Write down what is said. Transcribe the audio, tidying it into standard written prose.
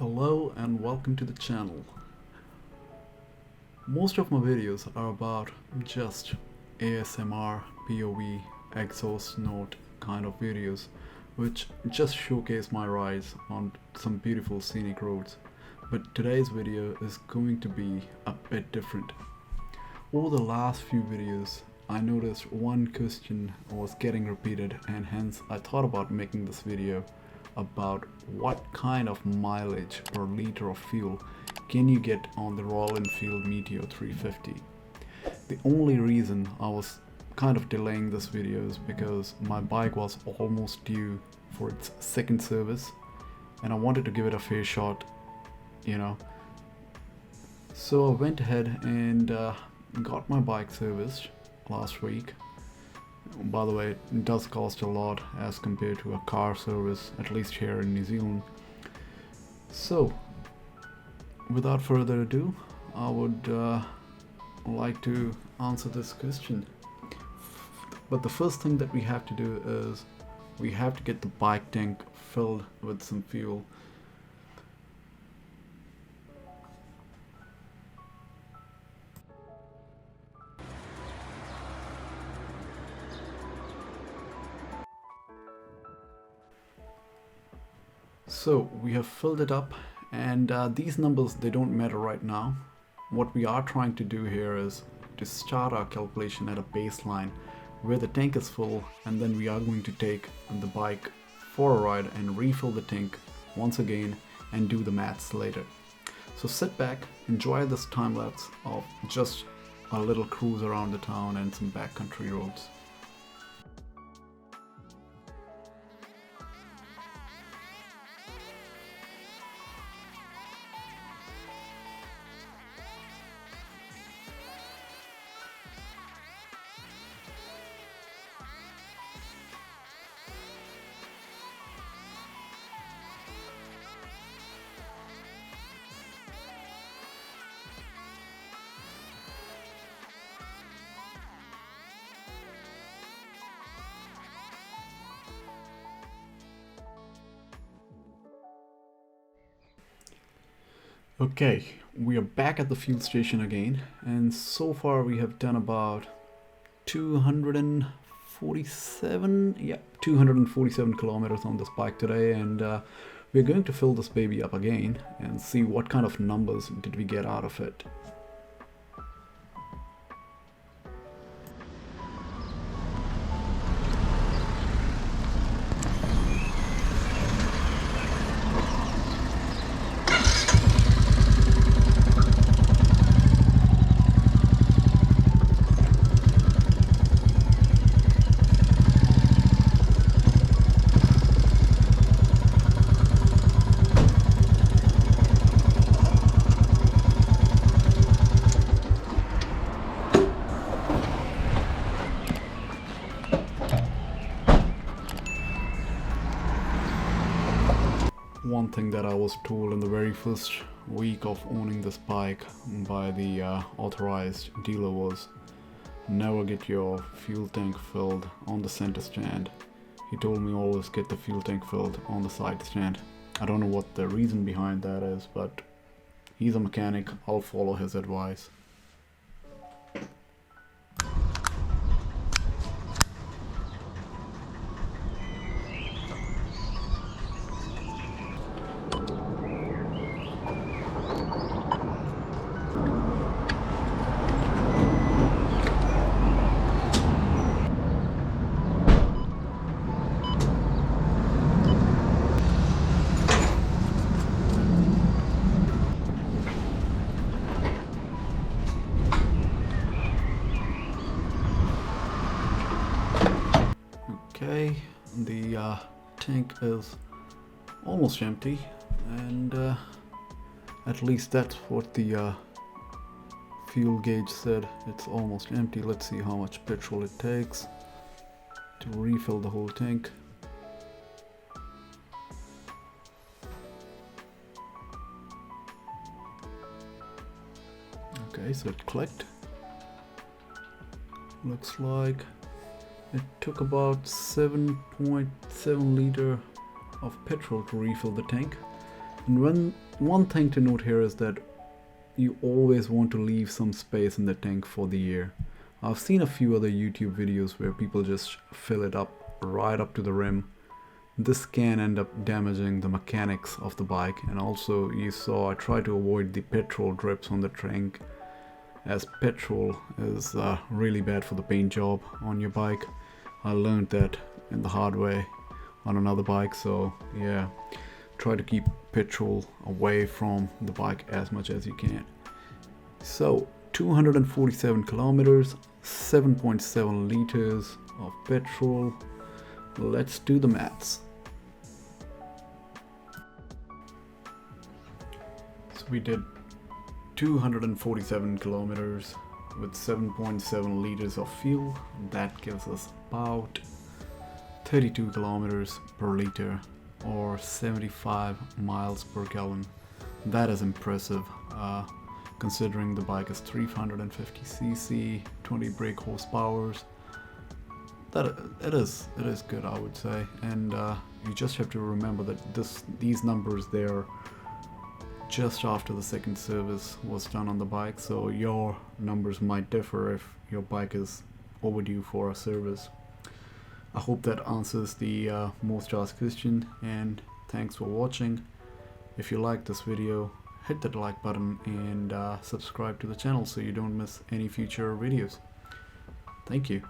Hello and welcome to the channel. Most of my videos are about just ASMR, POV, exhaust note kind of videos which just showcase my rides on some beautiful scenic roads. But today's video is going to be a bit different. Over the last few videos I noticed one question was getting repeated, and hence I thought about making this video about what kind of mileage per liter of fuel can you get on the Royal Enfield Meteor 350. The only reason I was kind of delaying this video is because my bike was almost due for its second service and I wanted to give it a fair shot, So I went ahead and got my bike serviced last week. By the way, it does cost a lot as compared to a car service, at least here in New Zealand. So, without further ado, I would like to answer this question. But the first thing that we have to do is we have to get the bike tank filled with some fuel. So we have filled it up, and these numbers, they don't matter right now. What we are trying to do here is to start our calculation at a baseline where the tank is full, and then we are going to take the bike for a ride and refill the tank once again and do the maths later. So sit back, enjoy this time lapse of just a little cruise around the town and some backcountry roads. Okay, we are back at the fuel station again, and so far we have done about 247 kilometers on this bike today, and we're going to fill this baby up again and see what kind of numbers did we get out of it. One thing that I was told in the very first week of owning this bike by the authorized dealer was never get your fuel tank filled on the center stand. He told me always get the fuel tank filled on the side stand. I don't know what the reason behind that is, but he's a mechanic. I'll follow his advice. Okay, the tank is almost empty, and at least that's what the fuel gauge said. It's almost empty. Let's see how much petrol it takes to refill the whole tank. Okay, so it clicked. Looks like it took about 7.7 liter of petrol to refill the tank. And one thing to note here is that you always want to leave some space in the tank for the air. I've seen a few other YouTube videos where people just fill it up right up to the rim. This can end up damaging the mechanics of the bike, and also you saw I try to avoid the petrol drips on the tank, as petrol is really bad for the paint job on your bike. I learned that in the hard way on another bike, so yeah, try to keep petrol away from the bike as much as you can. So 247 kilometers, 7.7 liters of petrol. Let's do the maths. So we did 247 kilometers with 7.7 liters of fuel. That gives us about 32 kilometers per liter, or 75 miles per gallon. That is impressive, considering the bike is 350 cc, 20 brake horsepower. It is good, I would say. And you just have to remember that these numbers there just after the second service was done on the bike, so your numbers might differ if your bike is overdue for a service. I hope that answers the most asked question, and thanks for watching. If you like this video, hit that like button and subscribe to the channel so you don't miss any future videos. Thank you.